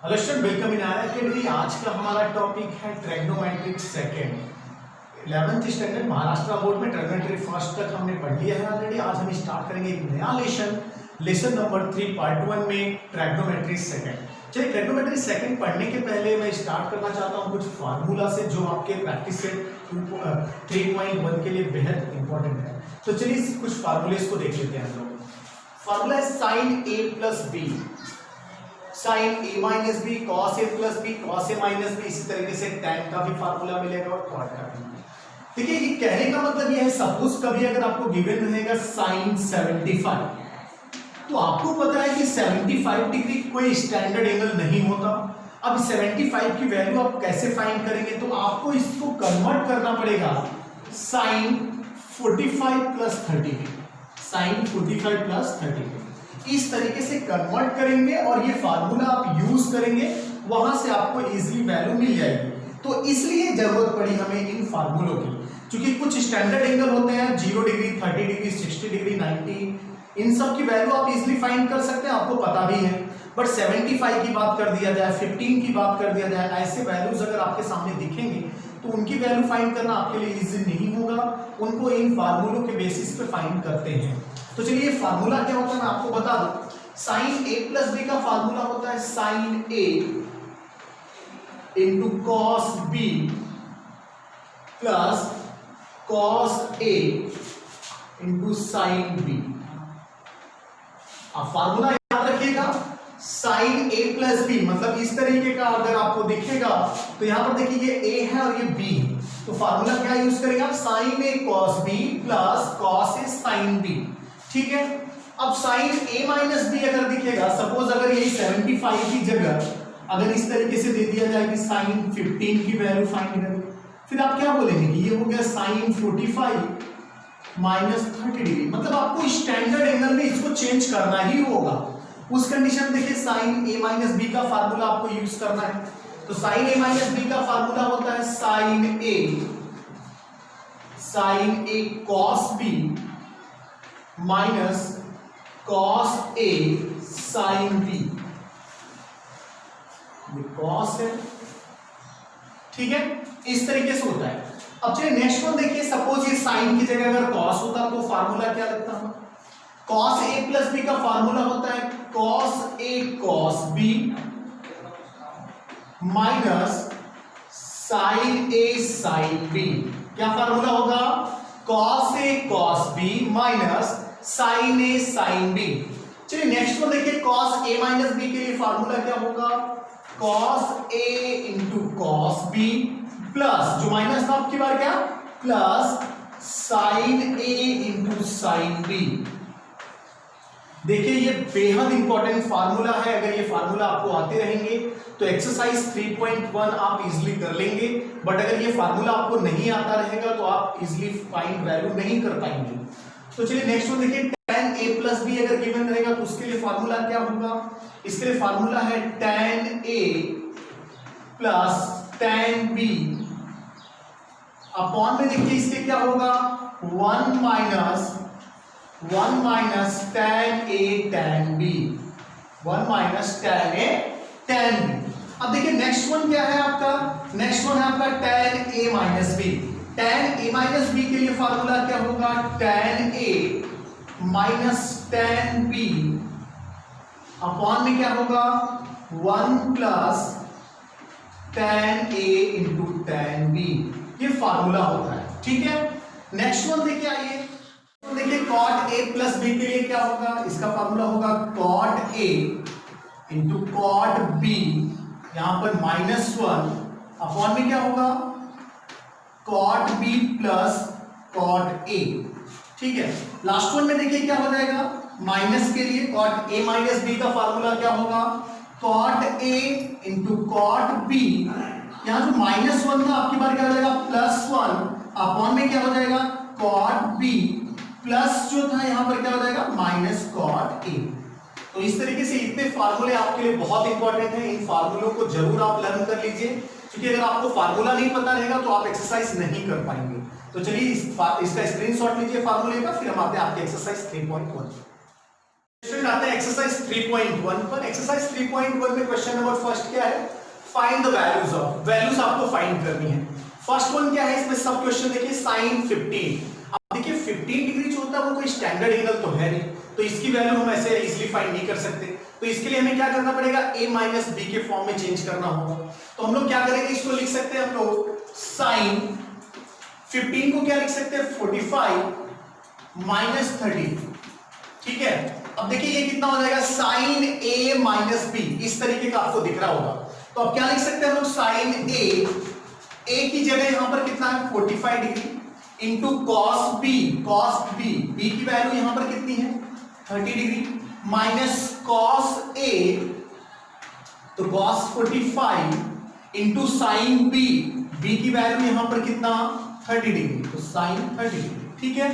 Hello student, welcome in are academy. आज का हमारा टॉपिक है trigonometric second. 11th standard Maharashtra board में ट्रिग्नोमेट्री फर्स्ट तक हमने पढ़ लिया है ऑलरेडी। आज हम स्टार्ट करेंगे एक नया लेसन नंबर 3 पार्ट 1 में ट्रिग्नोमेट्री सेकंड। चलिए, ट्रिग्नोमेट्री सेकंड पढ़ने के पहले मैं स्टार्ट करना चाहता हूँ कुछ फार्मूला से जो आपके प्रैक्टिस सेट 3.1 के लिए बेहद इंपॉर्टेंट है। तो चलिए कुछ फार्मूलेस को देख लेते हैं हम लोग। फार्मूला है sine a plus B, sign A minus B, cos A plus B, cos A minus B. इसी तरीके से टैन का भी फार्मूला मिलेगा और कॉट का भी। देखिए, ये कहने का मतलब ये है, सपोज कभी अगर आपको गिवन रहेगा साइन 75, तो आपको पता है कि 75 डिग्री कोई स्टैंडर्ड एंगल नहीं होता। अब 75 की वैल्यू आप कैसे फाइंड करेंगे, तो आपको इसको कन्वर्ट करना पड़ेगा साइन 45 प्लस 30, साइन 45 प्लस 30। इस तरीके से कन्वर्ट करेंगे और ये फार्मूला आप यूज करेंगे, वहां से आपको इजीली वैल्यू मिल जाएगी। तो इसलिए जरूरत पड़ी हमें इन फार्मूलों की, क्योंकि कुछ स्टैंडर्ड एंगल होते हैं 0 डिग्री, 30 डिग्री, 60 डिग्री, 90, इन सब की वैल्यू आप इजीली फाइंड कर सकते हैं, आपको पता भी है। बट 75 की बात कर दिया जाए, 15 की बात कर दिया जाए, ऐसे वैल्यूज अगर आपके सामने दिखेंगे तो उनकी वैल्यू फाइंड करना आपके लिए इजी नहीं होगा। उनको इन फार्मूलों के बेसिस पे फाइंड करते हैं। तो चलिए, ये फार्मूला क्या होता है मैं आपको बता दूं। साइन ए प्लस बी का फार्मूला होता है sine a into cos b plus cos a into sine b. अब फार्मूला याद रखिएगा, साइन ए प्लस बी मतलब इस तरीके का अगर आपको दिखेगा तो यहां पर देखिए ये ए है और ये बी है। तो फार्मूला क्या यूज करेंगे आप, साइन ए कॉस बी प्लस कॉस ए साइन बी। ठीक है। अब साइन ए माइनस बी अगर दिखेगा, सपोज अगर यही 75 की जगह अगर इस तरीके से दे दिया जाए कि साइन 15 की वैल्यू फाइंड करें, फिर आप क्या बोलेंगे कि ये हो गया साइन 45 माइनस 30 डिग्री। मतलब आपको स्टैंडर्ड एंगल में इसको चेंज करना ही होगा। उस कंडीशन में देखिए साइन ए माइनस बी का फार्मूला आपको यूज करना है। तो साइन ए माइनस बी का फार्मूला होता है sine A cos B minus cos A sine B. ये कॉस है, ठीक है, इस तरीके से होता है। अब चलिए नेक्स्ट वन देखिए, सपोज ये साइन की जगह अगर कॉस होता तो फार्मूला क्या लगता है, कॉस ए प्लस बी का फार्मूला होता है cos A cos B minus sign A sine B. क्या फार्मूला होगा, cos A cos B minus sign A sine B. चलिए नेक्स्ट वन देखिए, कॉस ए माइनस बी के लिए फार्मूला क्या होगा, cos a into cos b plus, जो minus था आपकी बार क्या, plus sign a into sine B. देखिए, ये बेहद इंपॉर्टेंट फार्मूला है। अगर ये फार्मूला आपको आते रहेंगे तो एक्सरसाइज 3.1 आप इजीली कर लेंगे। बट अगर ये फार्मूला आपको नहीं आता रहेगा तो आप इजीली फाइंड वैल्यू नहीं कर पाएंगे। तो चलिए नेक्स्ट वन देखिए, tan a प्लस बी अगर गिवन रहेगा तो उसके लिए फार्मूला क्या होगा, इसके लिए फार्मूला है tan a plus tan b upon में देखिए इसके क्या होगा, 1 minus tan a tan b, 1 minus tan a tan b। अब देखिए नेक्स्ट वन क्या है आपका, नेक्स्ट वन है आपका tan a minus b। tan a minus b के लिए फार्मूला क्या होगा, tan a minus tan b upon में क्या होगा, 1 plus tan a into tan b। ये फार्मूला होता है, ठीक है। नेक्स्ट वन देखिए, आइए देखिए, cot a प्लस b के लिए क्या होगा, इसका फार्मूला होगा cot a into cot b, यहां पर -1 अपॉन में क्या होगा, cot b plus cot a। ठीक है। लास्ट वन में देखिए क्या हो जाएगा, माइनस के लिए cot a माइनस b का फार्मूला क्या होगा, cot a into cot b, यहां जो -1 था आपकी बार क्या हो जाएगा, +1 अपॉन में क्या हो जाएगा, cot b प्लस जो था यहां पर क्या हो जाएगा, माइनस cot a। तो इस तरीके से इतने फार्मूले आपके लिए बहुत इंपॉर्टेंट हैं। इन फार्मूलों को जरूर आप लर्न कर लीजिए, क्योंकि अगर आपको फार्मूला नहीं पता रहेगा तो आप एक्सरसाइज नहीं कर पाएंगे। तो चलिए इसका स्क्रीनशॉट लीजिए फार्मूले का, फिर हम आते हैं आपके एक्सरसाइज 3.1। स्टूडेंट आते हैं एक्सरसाइज 3.1 पर। एक्सरसाइज 3.1 में क्वेश्चन नंबर फर्स्ट क्या है, find the values of, values आपको फाइंड करनी है। फर्स्ट वन क्या है इसमें, सब क्वेश्चन देखिए sin 15। अब देखिए 15 डिग्री जो होता है वो कोई स्टैंडर्ड एंगल तो है नहीं, तो इसकी वैल्यू हम ऐसे इजीली फाइंड नहीं कर सकते। तो इसके लिए हमें क्या करना पड़ेगा, a माइनस बी के फॉर्म में चेंज करना होगा। तो हम लोग क्या करेंगे, इसको लिख सकते हैं हम लोग sin 15 को क्या लिख सकते हैं 45 माइनस 30। ठीक है, अब देखिए ये कितना हो जाएगा sin a माइनस बी, इस तरीके का आपको दिख रहा होगा। तो अब क्या लिख सकते हैं हम लोग, sin a की जगह यहां पर कितना है 45 degree into cos b, b की वैल्यू यहां पर कितनी है 30 डिग्री माइनस cos a, तो cos 45 इंटू sin b, की वैल्यू यहां पर कितना 30 डिग्री, तो sin 30 डिग्री। ठीक है,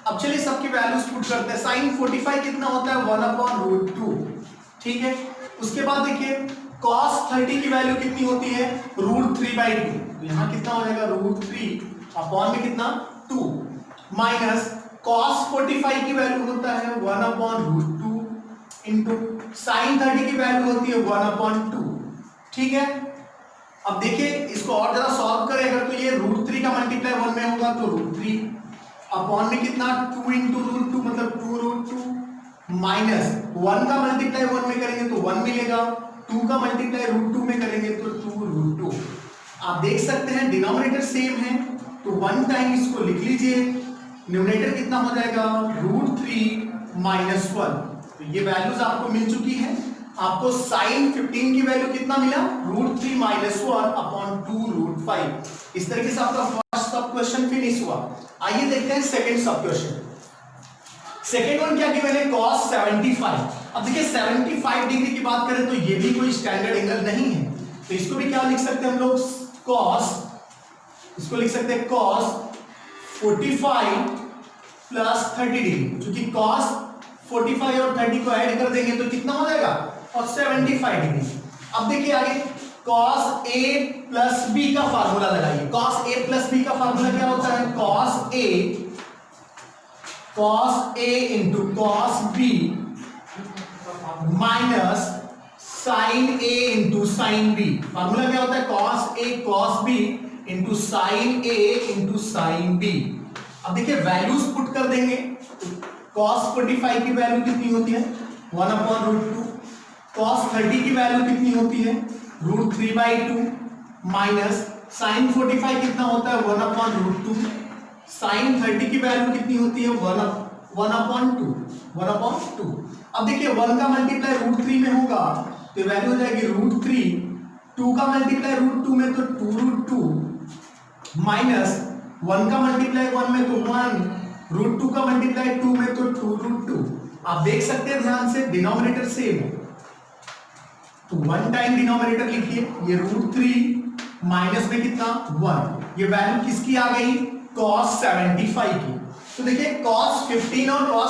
अब चलिए सबकी वैल्यूज पुट करते हैं। sin 45 कितना होता है 1/√2। ठीक है, उसके बाद देखिए cos 30 की वैल्यू कितनी होती है √3/2, तो यहां कितना हो जाएगा √3 अपॉन में कितना 2 माइनस cos 45 की वैल्यू होता है 1/√2 इंटू sin 30 की वैल्यू होती है 1/2। ठीक है, अब देखिए इसको और जरा सॉल्व करें अगर, तो ये √3 का मल्टीप्लाई 1 में होगा तो √3 अपॉन में कितना 2 इंटू √2 मतलब 2√2 माइनस 1 का मल्टीप्लाई 1 में करेंगे तो 1 मिलेगा, 2 का मल्टीप्लाई √2 में करेंगे तो 2√2। आप देख सकते हैं डिनोमिनेटर सेम है, तो 1 टाइम इसको लिख लीजिए, न्यूमरेटर कितना हो जाएगा √3 माइनस 1। तो ये वैल्यूज आपको मिल चुकी है। आपको sin 15 की वैल्यू कितना मिला √3 माइनस 1 अपॉन 2√5। इस तरीके से आपका फर्स्ट सब क्वेश्चन फिनिश हुआ। आइए देखते हैं सेकंड सब क्वेश्चन। सेकंड वन क्या गिवन है cos 75। अब देखिए 75 डिग्री की बात करें तो ये भी कोई स्टैंडर्ड एंगल नहीं है, तो इसको भी क्या लिख सकते हैं हम लोग cos, इसको लिख सकते हैं cos 45 प्लस 30 डिग्री, क्योंकि cos 45 और 30 को ऐड कर देंगे तो कितना हो जाएगा और 75 डिग्री। अब देखिए आगे cos a प्लस b का फार्मूला लगाइए। cos a प्लस b का फार्मूला क्या होता है cos a into cos b minus sin a into sin b। Formula क्या होता है cos a cos b into sin a into sin b। अब देखिए वैल्यूज पुट कर देंगे, cos 45 की वैल्यू कितनी होती है 1/√2, cos 30 की वैल्यू कितनी होती है √3/2 माइनस sin 45 कितना होता है 1/√2, sin 30 की वैल्यू कितनी होती है 1/2। अब देखिए 1 का मल्टीप्लाई √3 में होगा तो वैल्यू हो जाएगी √3, 2 का मल्टीप्लाई √2 में तो 2√2 माइनस 1 का मल्टीप्लाई 1 में तो 1, √2 का मल्टीप्लाई 2 में तो 2√2। आप देख सकते हैं ध्यान से डिनोमिनेटर सेम है, तो 1 टाइम डिनोमिनेटर लिखिए, ये √3 माइनस में कितना 1, ये वैल्यू किसकी आ गई cos 75 की। तो देखिए cos 15 और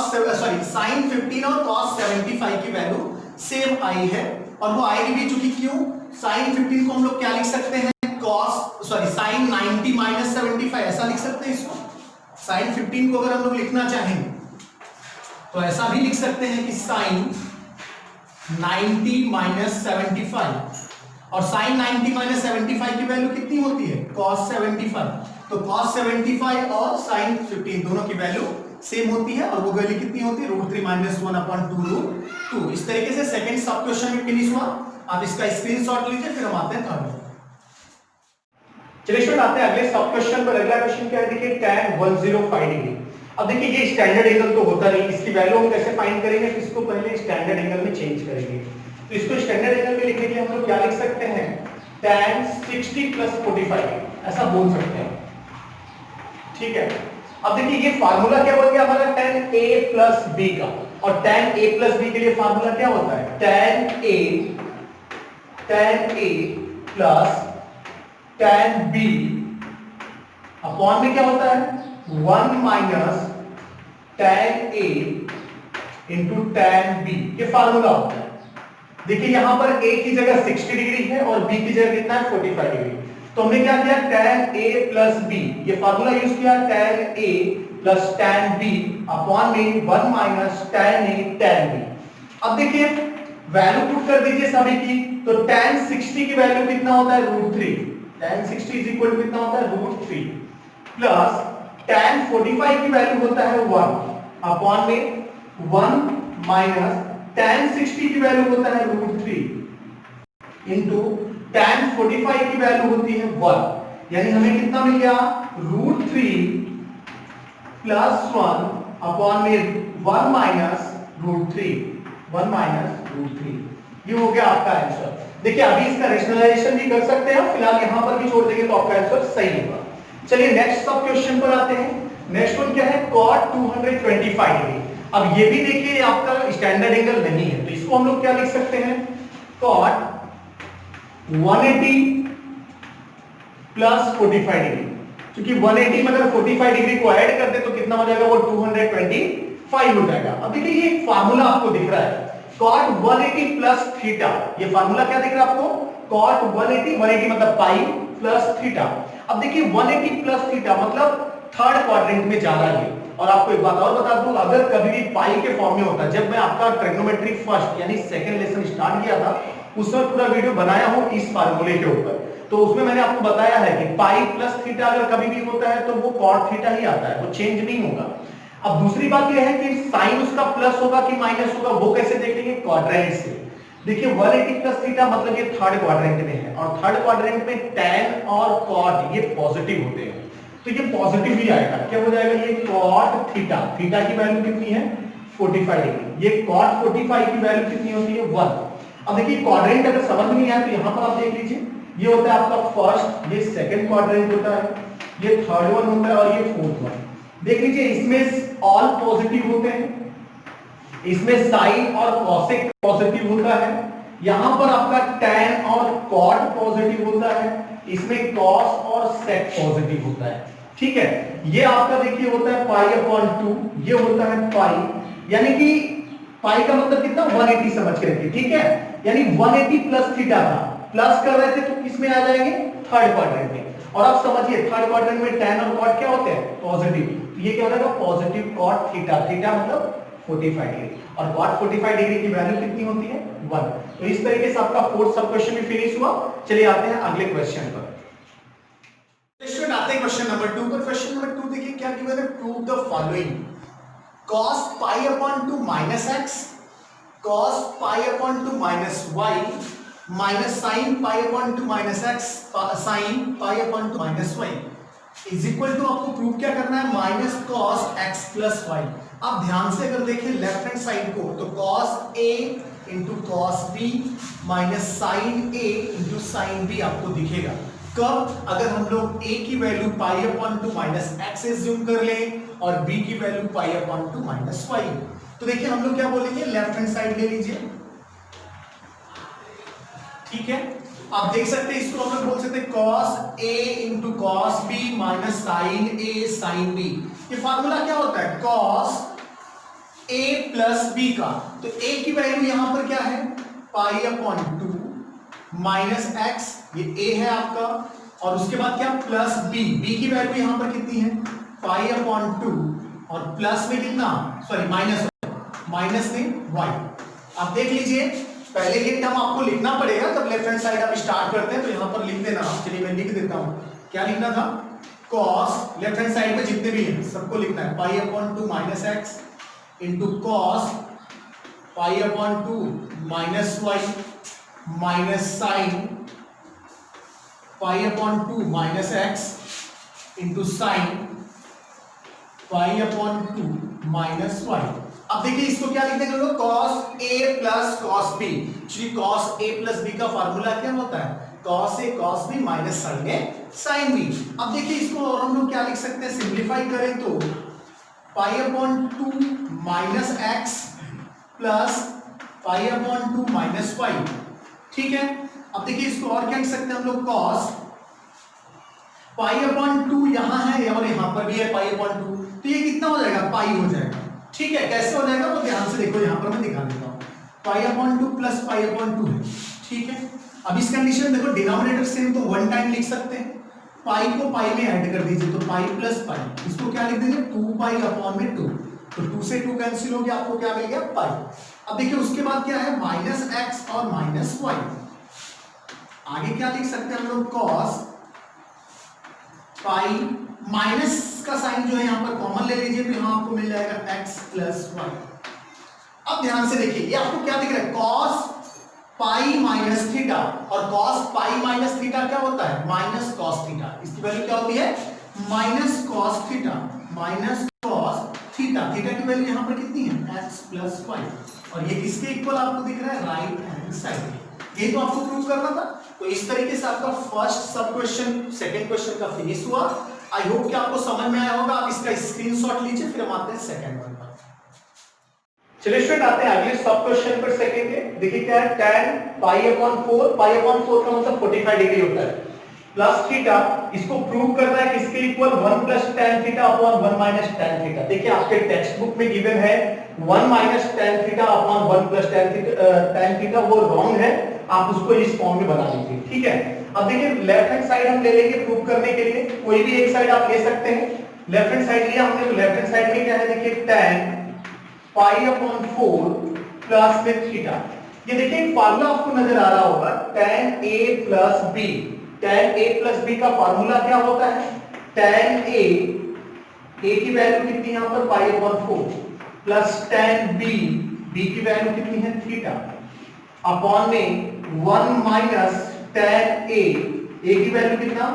sin 15 और cos 75 की वैल्यू सेम आई है, और वो आएगी भी चूंकि क्यों, sin 15 को हम लोग क्या लिख सकते हैं sin 90 माइनस 75 ऐसा लिख सकते हैं इसको। sin 15 को अगर हम लोग लिखना चाहेंगे तो ऐसा भी लिख सकते हैं कि sin 90 माइनस 75, और sin 90 माइनस 75 की वैल्यू कितनी होती है cos 75, तो cos 75 और sin 15 दोनों की वैल्यू सेम होती है, और वो वैल्यू कितनी होती है √3 माइनस 1/2√2। इस तरीके से सेकंड सब क्वेश्चन में फिनिश हुआ। आप इसका स्क्रीनशॉट लीजिए, फिर हम आते हैं थर्ड। चलिए स्टूडेंट आते हैं अगले सब क्वेश्चन पर। अगला क्वेश्चन क्या है, देखिए tan 105 डिग्री। अब देखिए ये स्टैंडर्ड एंगल तो होता नहीं, इसकी वैल्यू हम कैसे फाइंड करेंगे, तो इसको पहले स्टैंडर्ड एंगल में चेंज करेंगे। तो इसको स्टैंडर्ड एंगल में लिखने के लिए हम लोग क्या लिख सकते हैं tan 60 प्लस 45 ऐसा बोल सकते हैं। ठीक है, अब देखिए ये फार्मूला क्या बन गया हमारा tan a प्लस b का, और tan a प्लस b के लिए फार्मूला क्या होता है tan a plus tan b upon में क्या होता है 1 minus tan a into tan b, ये फार्मूला होता है। देखिए यहां पर a की जगह 60 डिग्री है और b की जगह कितना है 45 डिग्री, तो हमने क्या किया tan a प्लस b, ये फार्मूला यूज किया tan a plus tan b upon में 1 minus tan a tan b। अब देखिए वैल्यू पुट कर दीजिए सभी की, तो tan 60 की वैल्यू कितना होता है √3, tan 60 इज इक्वल टू कितना होता है √3 प्लस tan 45 की वैल्यू होता है 1 अपॉन में 1 माइनस tan 60 की वैल्यू होता है √3 इंटू tan 45 की वैल्यू होती है 1, यानी हमें कितना मिल गया √3 प्लस 1 अपॉन में 1 माइनस √3 ये हो गया आपका आंसर। देखिए अभी इसका रेशनलाइजेशन भी कर सकते हैं, फिलहाल यहां पर भी छोड़ देंगे तो आपका आंसर सही होगा। चलिए नेक्स्ट सब क्वेश्चन पर आते हैं। नेक्स्ट वन क्या है cot 225 डिग्री। अब ये भी देखिए आपका स्टैंडर्ड एंगल नहीं है, तो इसको हम लोग क्या लिख सकते हैं cot 180 प्लस 45 डिग्री, क्योंकि 180 में अगर 45 डिग्री को ऐड कर दे तो कितना हो जाएगा वो 225 हो जाएगा। अब देखिए ये एक फार्मूला आपको दिख रहा है cot 180 प्लस थीटा, ये फार्मूला क्या दिख रहा है आपको cot 180 मतलब पाई प्लस थीटा। अब देखिए 180 प्लस थीटा मतलब थर्ड क्वाड्रेंट में जा रहा है। और आपको एक बात और बता दूं, अगर कभी भी पाई के फॉर्म में होता, जब मैं आपका ट्रिग्नोमेट्री फर्स्ट यानी सेकंड लेसन स्टार्ट किया था उसमें पूरा वीडियो बनाया हूं इस फार्मूले के ऊपर, तो उसमें मैंने आपको बताया है कि पाई प्लस थीटा अगर कभी भी होता है तो वो cot थीटा ही आता है, वो चेंज नहीं होगा। अब दूसरी बात यह है कि साइन उसका प्लस होगा कि माइनस होगा, वो कैसे देखेंगे क्वाड्रेंट से। देखिए 180 प्लस थीटा मतलब ये थर्ड क्वाड्रेंट में है, और थर्ड क्वाड्रेंट में tan और cot ये पॉजिटिव होते हैं, तो ये पॉजिटिव ही आएगा। क्या हो जाएगा ये cot थीटा, थीटा की वैल्यू कितनी है 45 डिग्री, ये cot 45 की वैल्यू कितनी होती है 1। अब देखिए क्वाड्रेंट अगर समझ में नहीं आया तो यहां पर आप देख लीजिए, ये होता है आपका फर्स्ट, ये सेकंड क्वाड्रेंट होता है, ये थर्ड वन होता है और ये फोर्थ वन। देख लीजिए इसमें ऑल पॉजिटिव होते हैं, इसमें साइन और कॉसेक पॉजिटिव होता है, यहां पर आपका tan और cot पॉजिटिव होता है, इसमें cos और sec पॉजिटिव होता है। ठीक है, ये आपका देखिए होता है π/2, ये होता है पाई, यानी कि पाई का मतलब कितना 180 समझ के रखिए। ठीक है, यानी 180 प्लस थीटा था, प्लस कर रहे थे तो किसमें आ जाएंगे थर्ड क्वाड्रेंट में। और आप समझिए थर्ड क्वाड्रेंट में tan और cot क्या होते हैं पॉजिटिव, तो ये क्या हो जाएगा पॉजिटिव cot थीटा, थीटा मतलब 45 डिग्री, और cot 45 डिग्री की वैल्यू कितनी होती है 1। तो इस तरीके से आपका फोर्थ सब क्वेश्चन भी फिनिश हुआ। चलिए आते हैं अगले क्वेश्चन पर। स्टूडेंट आते हैं क्वेश्चन नंबर 2 पर। क्वेश्चन नंबर 2 देखिए क्या गिवन है, prove the following cos π/2 minus x cos π/2 minus y minus sin π/2 minus x sin π/2 minus y is equal to, आपको प्रूव क्या करना है minus cos x plus y। आप ध्यान से अगर देखें लेफ्ट हैंड साइड को तो cos a into cos b minus sin a into sin b आपको दिखेगा। कब, अगर हम लोग a की वैल्यू π/2 माइनस x एज्यूम कर लें और b की वैल्यू π/2 माइनस y। तो देखिए हम लोग क्या बोलेंगे, लेफ्ट हैंड साइड ले लीजिए। ठीक है, आप देख सकते हैं इसको हम लोग बोल सकते हैं cos a into cos b minus sin a sin b। ये फार्मूला क्या होता है cos a प्लस b का, तो a की वैल्यू यहां पर क्या है π/2 माइनस x, ये a है आपका, और उसके बाद क्या प्लस b, b की वैल्यू यहां पर कितनी है π/2 और प्लस में कितना, सॉरी माइनस में y। आप देख लीजिए पहले ये टर्म आपको लिखना पड़ेगा, तब लेफ्ट हैंड साइड आप स्टार्ट करते हैं तो यहां पर लिख देना। चलिए मैं लिख देता हूं, क्या लिखना था cos, लेफ्ट हैंड साइड में जितने भी हैं सबको लिखना है π/2 minus x into cos π/2 minus y minus sine π/2 minus x into sine π/2 minus y। अब देखिए इसको क्या लिख देंगे लोग cos a plus cos b। Actually cos a plus b का फार्मूला क्या होता है cos a cos b minus sin a sin b। अब देखिए इसको और हम लोग क्या लिख सकते हैं, सिंप्लीफाई करें तो π/2 minus x plus π/2 minus y। ठीक है, अब देखिए इसको और क्या लिख सकते हैं हम लोग cos π/2 यहां है और यहां पर भी है π/2, तो ये कितना हो जाएगा पाई हो जाएगा। ठीक है, कैसे हो जाएगा वो ध्यान से देखो, यहां पर मैं दिखा देता हूं π/2 प्लस π/2 है। ठीक है, अब इस कंडीशन देखो डिनोमिनेटर सेम तो वन टाइम लिख सकते हैं, पाई को पाई में ऐड कर दीजिए तो पाई प्लस पाई, इसको क्या लिख देंगे 2 पाई अपॉन में 2, तो 2 से 2 कैंसिल हो गया, आपको क्या मिल गया पाई। अब देखिए उसके बाद क्या है, माइनस एक्स और माइनस वाई। आगे क्या लिख सकते हैं हम लोग, कॉस पाई, माइनस का साइन जो है यहां पर कॉमन ले लीजिए, तो यहां आपको मिल जाएगा एक्स प्लस वाई। अब ध्यान से देखिए, ये आपको क्या दिख रहा है, कॉस पाई माइनस थीटा, और कॉस पाई माइनस थीटा क्या होता है, माइनस कॉस थीटा। इसकी वैल्यू क्या होती है, minus cos theta, minus cos theta. Theta की वैल्यू यहां पर कितनी है, एक्स प्लस वाई, और ये किसके इक्वल आपको दिख रहा है, राइट हैंड साइड के। ये तो आपको प्रूव करना था। तो इस तरीके से आपका फर्स्ट सब क्वेश्चन, सेकंड क्वेश्चन का फिनिश हुआ। आई होप कि आपको समझ में आया होगा। आप इसका स्क्रीनशॉट लीजिए, फिर हम आते हैं सेकंड वन पर। चलिए स्टूडेंट आते हैं अगले सब क्वेश्चन पर सेकंड के। देखिए क्या है, tan पाई अपॉन 4, पाई अपॉन 4 का मतलब 45 डिग्री होता है, प्लस थीटा। इसको प्रूव करना है किसके equal, 1 plus tan theta upon 1 minus tan theta. देखिए आपके टेक्स्ट बुक में गिवन है 1 minus tan theta upon 1 plus tan theta, वो रॉन्ग है, आप उसको इस फॉर्म में बना लीजिए, ठीक है। अब देखिए लेफ्ट हैंड साइड हम ले लेंगे प्रूव करने के लिए, कोई भी एक साइड आप ले सकते हैं। लेफ्ट हैंड साइड लिया हमने, तो लेफ्ट हैंड साइड में क्या है, देखिए tan पाई अपॉन 4 प्लस में थीटा। ये देखिए एक फार्मूला आपको नजर आ रहा होगा, tan a plus b। tan a plus b का फार्मूला क्या होता है, tan a की वैल्यू कितनी है यहां पर, पाई अपॉन 4, प्लस tan b की वैल्यू कितनी है, थीटा, अपॉन में 1 माइनस tan a की वैल्यू कितना,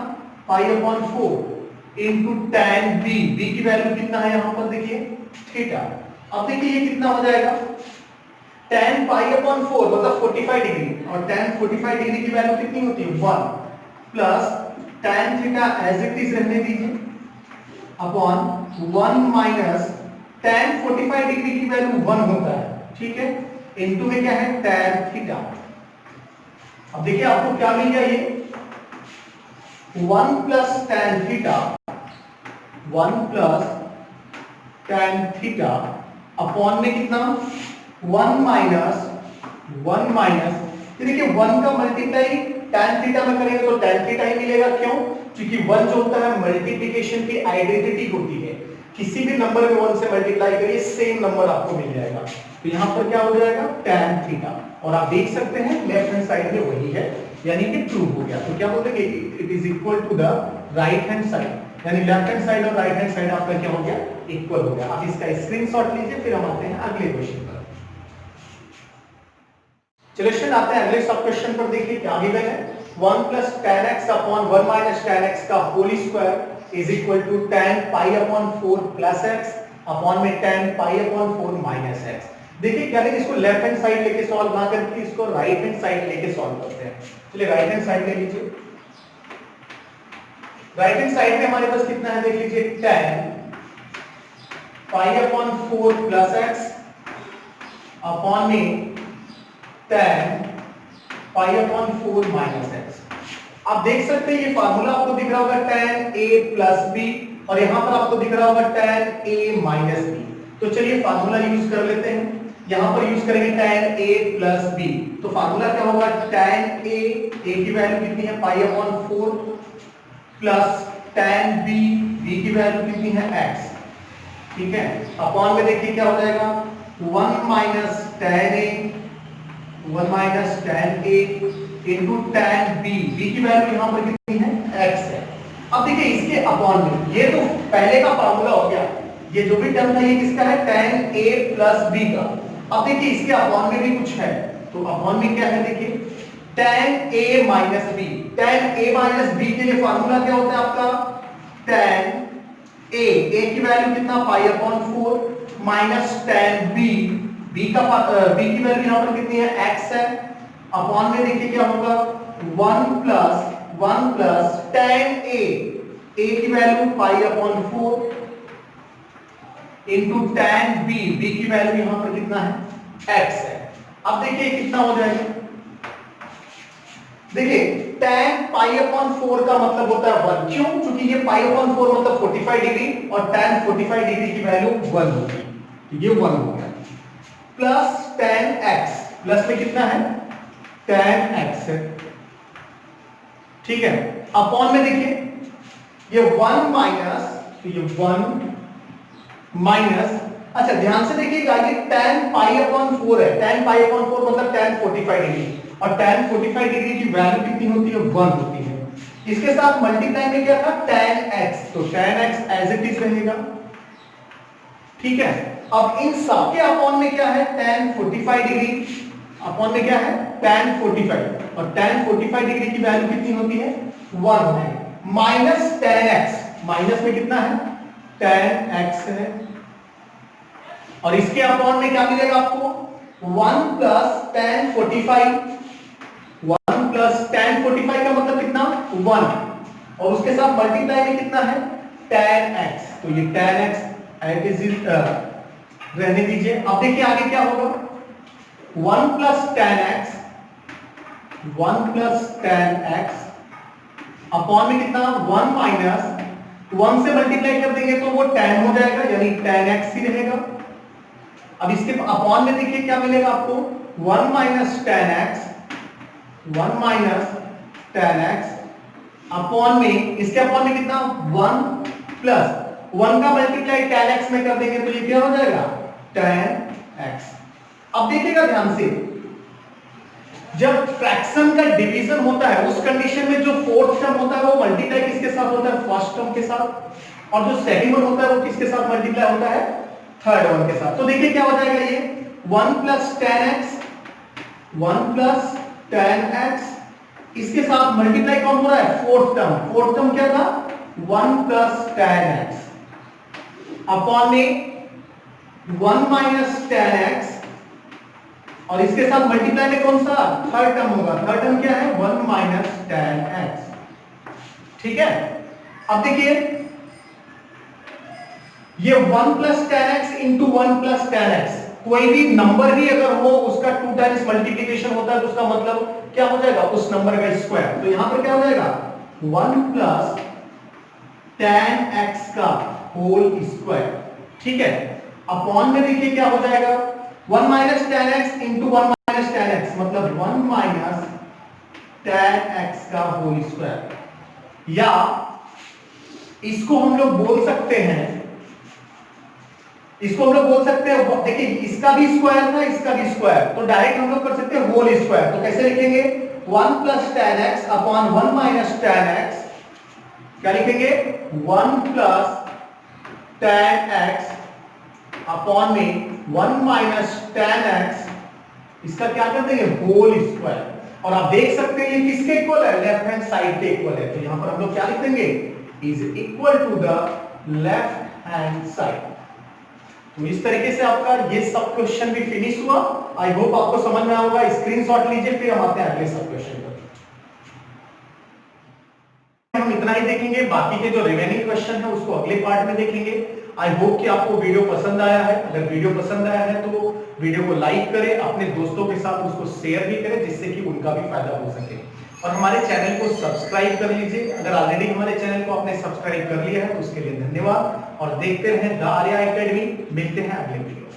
पाई अपॉन 4, इंटू tan b की वैल्यू कितना है यहां पर, देखिए थीटा। अब देखिए ये कितना हो जाएगा, tan पाई अपॉन 4 मतलब 45 डिग्री, और tan 45 डिग्री की वैल्यू कितनी होती है, 1, plus tan theta as it is रहने दीजिए, अपॉन 1 माइनस tan 45 डिग्री की वैल्यू 1 होता है, ठीक है, इनटू में क्या है, tan थीटा। अब देखिए आपको क्या मिल गया, ये 1 plus tan theta, 1 plus tan theta upon में कितना, 1 माइनस, ये देखिए 1 का मल्टीप्लाई tan थीटा में करेंगे तो tan थीटा ही मिलेगा। क्यों, क्योंकि 1 जो होता है मल्टीप्लिकेशन की आइडेंटिटी होती है, किसी भी नंबर में 1 से मल्टीप्लाई करिए सेम नंबर आपको मिल जाएगा। तो यहां पर क्या हो जाएगा, tan थीटा, और आप देख सकते हैं लेफ्ट हैंड साइड में वही है, यानी कि प्रूव हो गया। तो क्या बोलते हैं, it is equal to the right hand side, यानी लेफ्ट हैंड साइड और राइट हैंड साइड आपका क्या हो गया, इक्वल हो गया। आप इसका स्क्रीनशॉट लीजिए, फिर हम आते हैं अगले क्वेश्चन पर। चलिए स्टूडेंट आते हैं अगले सब क्वेश्चन पर। देखिए क्या गिवन है, 1 plus tan x upon 1 minus tan x का whole square is equal to tan pi upon 4 plus x upon में tan pi upon 4 minus x। देखिए क्या है, इसको लेफ्ट हैंड साइड लेके सॉल्व ना करके इसको राइट हैंड साइड लेके सॉल्व करते हैं। चलिए राइट हैंड साइड ले लीजिए। राइट हैंड साइड में हमारे पास कितना है, देख लीजिए, tan pi upon 4 plus x upon में tan pi upon 4 minus x। आप देख सकते हैं ये फार्मूला आपको दिख रहा होगा tan a प्लस b, और यहां पर आपको दिख रहा होगा tan a माइनस b। तो चलिए फार्मूला यूज कर लेते हैं। यहां पर यूज करेंगे tan a प्लस b, तो फार्मूला क्या होगा, tan a की वैल्यू कितनी है, पाई अपॉन 4, प्लस tan b की वैल्यू कितनी है, x, ठीक है, अपॉन में देखिए क्या हो जाएगा, 1 minus tan a, 1 minus tan a into tan b की वैल्यू यहां पर कितनी है, x है। अब देखिए इसके अपॉन में, ये तो पहले का फार्मूला हो गया, ये जो भी टर्म था ये किसका है, tan a प्लस b का। अब देखिए इसके अपॉन में भी कुछ है, तो अपॉन में क्या है, देखिए tan a minus b। tan a minus b के लिए फार्मूला क्या होता है आपका, tan a की वैल्यू कितना, पाई अपॉन 4 माइनस tan b की वैल्यू यहां पर कितनी है, x है, अपॉन में देखिए क्या होगा, 1 प्लस tan a की value pi upon 4 into tan b की वैल्यू यहां पर कितना है, x है। अब देखिए कितना हो जाएगा, देखिए tan पाई अपॉन 4 का मतलब होता है 1, क्यों, क्योंकि ये पाई अपॉन 4 मतलब 45 डिग्री, और tan 45 डिग्री की वैल्यू 1 होगी, तो ये 1 हो गया, प्लस tan x, प्लस में कितना है, tan x है, ठीक है, अपॉन में देखिए ये 1 माइनस, तो ये 1 माइनस अच्छा ध्यान से देखिएगा, ये tan पाई अपॉन 4 है, tan पाई अपॉन 4 मतलब tan 45 डिग्री, और tan 45 डिग्री की वैल्यू कितनी होती है? 1 होती है। इसके साथ मल्टीप्लाई में क्या था? tan x, तो tan x as it is रहेगा, ठीक है। अब इन सब के अपॉन में क्या है? tan 45 डिग्री, अपॉन में क्या है? tan 45, और tan 45 डिग्री की वैल्यू कितनी होती है? 1 होती है, माइनस tan x, माइनस में कितना है? tan x है, और इसके अपॉन में क्या मिलेगा आपको? 1 प्लस tan 45, 1 प्लस tan 45 का मतलब कितना? 1, और उसके साथ मल्टीप्लाई में कितना है? tan x, तो ये tan x एट इज रहने दीजिए। अब देखिए आगे क्या होगा? 1 plus tan x, 1 plus tan x upon में कितना? 1 माइनस 1 से मल्टीप्लाई कर देंगे तो वो tan हो जाएगा, यानी tan x ही रहेगा। अब इसके अपॉन में देखिए क्या मिलेगा आपको? 1 minus tan x, 1 minus tan x upon में, इसके अपॉन में कितना? 1 प्लस 1 का मल्टीप्लाई tan x में कर देंगे तो ये क्या हो जाएगा? tan x। अब देखिएगा ध्यान से, जब फ्रैक्शन का डिवीजन होता है उस कंडीशन में जो फोर्थ टर्म होता है वो मल्टीप्लाई किसके साथ होता है? फर्स्ट टर्म के साथ, और जो सेकंड वन होता है वो किसके साथ मल्टीप्लाई होता है? थर्ड वन के साथ। तो देखिए क्या हो जाएगा ये 1 plus tan x, 1 plus tan x, इसके साथ मल्टीप्लाई कौन हो रहा है? फोर्थ टर्म, फोर्थ टर्म क्या था? 1 प्लस tan x अपॉन में 1 माइनस tan x, और इसके साथ मल्टीप्लाई में कौन सा? थर्ड टर्म होगा, थर्ड टर्म क्या है? 1 माइनस tan x, ठीक है। अब देखिए ये 1 plus tan x into 1 plus tan x, कोई भी नंबर ही अगर हो उसका 2 टाइम्स मल्टीप्लिकेशन होता है तो उसका मतलब क्या हो जाएगा? उस नंबर का स्क्वायर। तो यहां पर क्या हो जाएगा? 1 प्लस tan x का होल स्क्वायर, ठीक है। अपॉन में देखिए क्या हो जाएगा? 1 minus tan x into 1 minus tan x मतलब 1 माइनस tan x का होल स्क्वायर, या इसको हम लोग बोल सकते हैं, इसको हम लोग बोल सकते हैं, देखिए इसका भी स्क्वायर था, इसका भी स्क्वायर, तो डायरेक्ट हम लोग कर सकते हैं होल स्क्वायर। तो कैसे लिखेंगे? 1 plus tan x upon 1 minus tan x, क्या लिखेंगे? 1 प्लस tan x अपॉन में 1 माइनस tan x, इसका क्या कर देंगे? Whole square. और आप देख सकते हैं ये किसके इक्वल है? लेफ्ट हैंड साइड के इक्वल है, तो यहां पर हम लोग क्या लिख देंगे? Is equal to the left hand side. तो इस तरीके से आपका ये सब क्वेश्चन भी फिनिश हुआ। आई होप आपको समझ में आएगा। स्क्रीनशॉट लीजिए, फिर हम आते हैं अगले सब क्वेश्चन पर। हम इतना ही देखेंगे, बाकी के जो रिमेनिंग क्वेश्चन है उसको अगले पार्ट में देखेंगे। आई होप कि आपको वीडियो पसंद आया है। अगर वीडियो पसंद आया है तो वीडियो को लाइक करें, अपने दोस्तों के साथ उसको शेयर भी करें, जिससे कि उनका भी फायदा हो सके। और हमारे चैनल को सब्सक्राइब कर लीजिए। अगर ऑलरेडी हमारे चैनल को आपने सब्सक्राइब कर लिया है तो उसके लिए धन्यवाद, और देखते रहें द आर्या एकेडमी। मिलते हैं अगले वीडियो में।